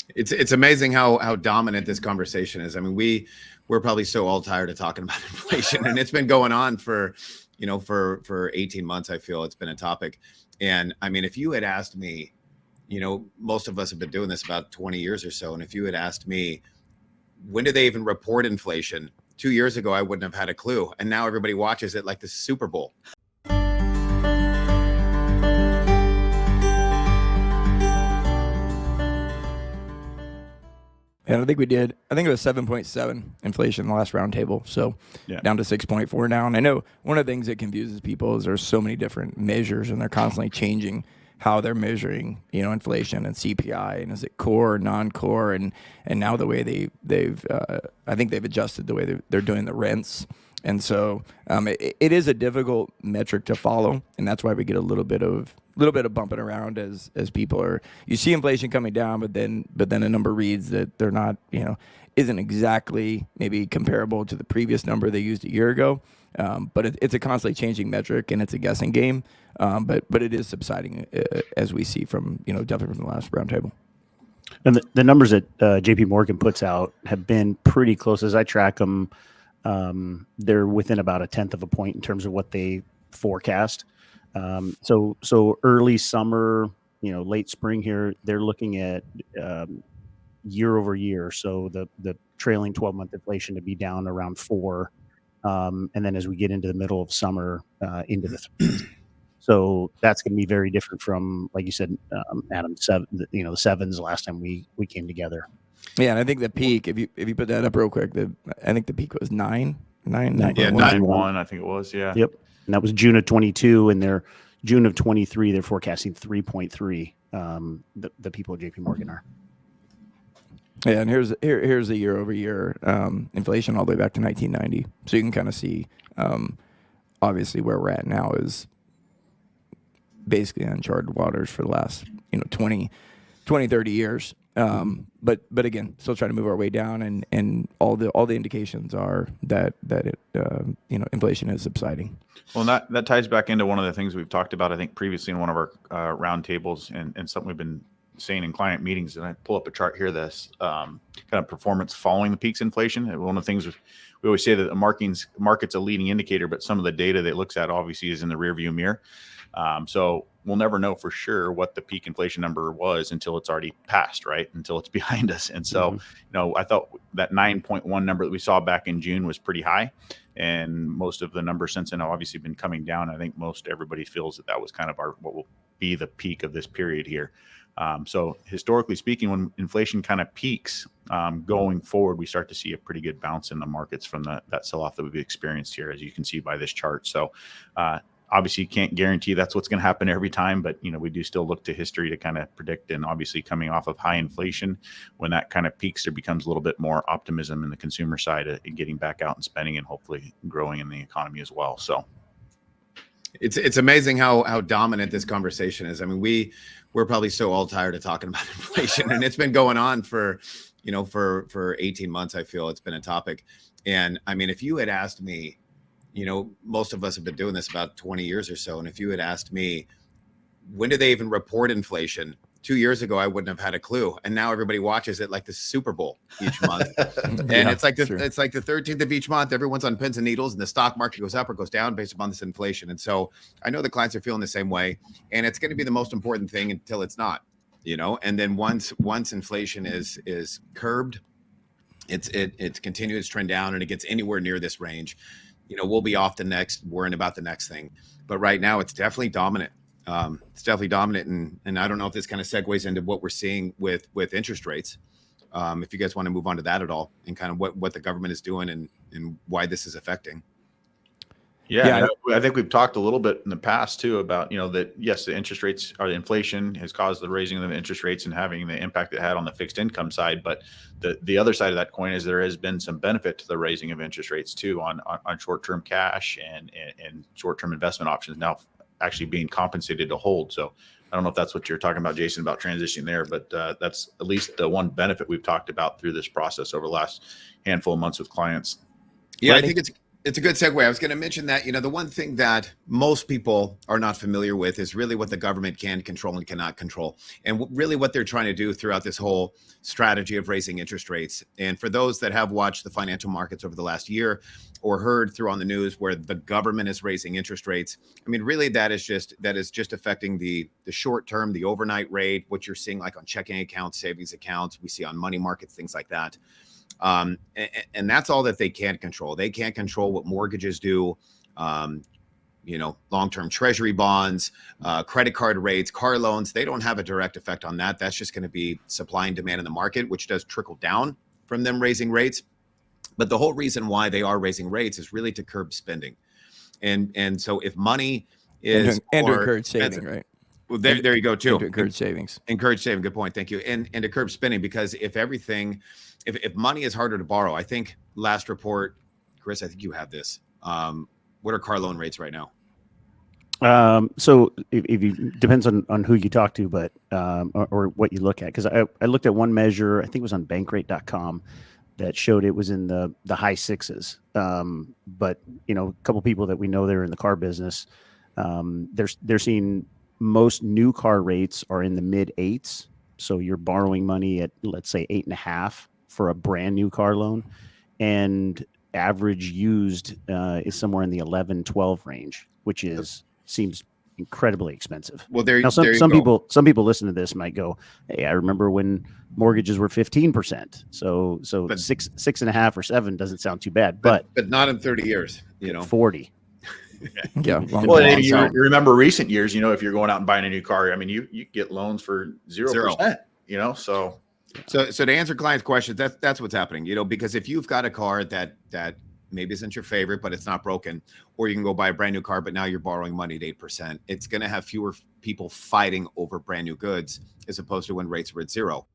It's amazing how dominant this conversation is. I mean, we're probably so all tired of talking about inflation, and it's been going on for, for 18 months. I feel it's been a topic. And I mean, if you had asked me, most of us have been doing this about 20 years or so, and if you had asked me, when do they even report inflation? 2 years ago, I wouldn't have had a clue. And now everybody watches it like the Super Bowl. And I think we did. I think it was 7.7 inflation in the last roundtable. So down to 6.4 now. And I know one of the things that confuses people is there's so many different measures, and they're constantly changing how they're measuring, inflation and CPI, and is it core or non-core, and now the way they've I think they've adjusted the way they're doing the rents. And so it is a difficult metric to follow, and that's why we get a little bit of bumping around as people are. You see inflation coming down, but then a number reads that they're not, isn't exactly maybe comparable to the previous number they used a year ago. But it's a constantly changing metric, and it's a guessing game. But it is subsiding as we see from definitely from the last roundtable. And the numbers that JP Morgan puts out have been pretty close as I track them. They're within about 1/10 of a point in terms of what they forecast. So early summer, late spring here, they're looking at year over year. So the trailing 12-month inflation to be down around 4, and then as we get into the middle of summer, into the 3s. So that's going to be very different from, like you said, Adam, the 7s last time we came together. Yeah, and I think the peak, if you put that up real quick, I think the peak was 9. Yeah, 9.1, I think it was. Yeah. Yep. And that was June of 22, and they're June of 23. They're forecasting 3.3. The people at JP Morgan are. Yeah, and here's a year over year inflation all the way back to 1990. So you can kind of see, obviously, where we're at now is basically uncharted waters for the last 20, 30 years. But again, still trying to move our way down, and all the indications are that it inflation is subsiding. Well, that ties back into one of the things we've talked about, I think, previously in one of our roundtables, and something we've been saying in client meetings. And I pull up a chart here, this kind of performance following the peaks inflation. And one of the things we always say that the market's a leading indicator, but some of the data that it looks at obviously is in the rearview mirror. So we'll never know for sure what the peak inflation number was until it's already passed, right? Until it's behind us. And so, I thought that 9.1 number that we saw back in June was pretty high. And most of the numbers since then have obviously been coming down. I think most everybody feels that was kind of what will be the peak of this period here. So historically speaking, when inflation kind of peaks going forward, we start to see a pretty good bounce in the markets from that sell-off that we've experienced here, as you can see by this chart. So obviously you can't guarantee that's what's going to happen every time, but we do still look to history to kind of predict. And obviously coming off of high inflation, when that kind of peaks, there becomes a little bit more optimism in the consumer side of getting back out and spending, and hopefully growing in the economy as well. So it's amazing how dominant this conversation is. I mean, we're probably so all tired of talking about inflation, and it's been going on for 18 months. I feel it's been a topic. And I mean, if you had asked me, most of us have been doing this about 20 years or so. And if you had asked me, when do they even report inflation? 2 years ago, I wouldn't have had a clue. And now everybody watches it like the Super Bowl each month. And it's like the 13th of each month, everyone's on pins and needles, and the stock market goes up or goes down based upon this inflation. And so I know the clients are feeling the same way, and it's going to be the most important thing until it's not, and then once inflation is curbed, it's continued its trend down, and it gets anywhere near this range, we'll be off the next, worrying about the next thing. But right now it's definitely dominant. And I don't know if this kind of segues into what we're seeing with interest rates. If you guys want to move on to that at all, and kind of what the government is doing and why this is affecting. Yeah, I think we've talked a little bit in the past too about, that yes, the interest rates or the inflation has caused the raising of the interest rates and having the impact it had on the fixed income side. But the other side of that coin is there has been some benefit to the raising of interest rates too on short-term cash and short-term investment options now actually being compensated to hold. So I don't know if that's what you're talking about, Jason, about transitioning there, but that's at least the one benefit we've talked about through this process over the last handful of months with clients. Yeah, I think It's a good segue. I was going to mention that, the one thing that most people are not familiar with is really what the government can control and cannot control. And really what they're trying to do throughout this whole strategy of raising interest rates. And for those that have watched the financial markets over the last year or heard through on the news where the government is raising interest rates, I mean, really that is just affecting the short term, the overnight rate, what you're seeing like on checking accounts, savings accounts, we see on money markets, things like that. And that's all that they can't control. They can't control what mortgages do, long-term treasury bonds, credit card rates, car loans. They don't have a direct effect on that. That's just going to be supply and demand in the market, which does trickle down from them raising rates. But the whole reason why they are raising rates is really to curb spending. And so if money is and to encourage saving, right? Well, there you go too. And to encourage savings. Encourage saving. Good point. Thank you. And to curb spending, because if money is harder to borrow, I think last report, Chris, I think you have this. What are car loan rates right now? So if you depends on who you talk to, but or what you look at, because I looked at one measure, I think it was on bankrate.com, that showed it was in the high sixes. But a couple people that we know that are in the car business, they're seeing most new car rates are in the mid eights. So you're borrowing money at, let's say, 8.5 for a brand new car loan, and average used is somewhere in the 11-12 range, which seems incredibly expensive. Well, some people listen to this might go, "Hey, I remember when mortgages were 15%. So 6.5 or 7 doesn't sound too bad, but not in 30 years. 40." Yeah. Well, and you remember recent years, if you're going out and buying a new car, I mean, you get loans for 0%, so. So to answer clients' questions, that's what's happening, because if you've got a car that maybe isn't your favorite, but it's not broken, or you can go buy a brand new car, but now you're borrowing money at 8%, it's going to have fewer people fighting over brand new goods as opposed to when rates were at 0.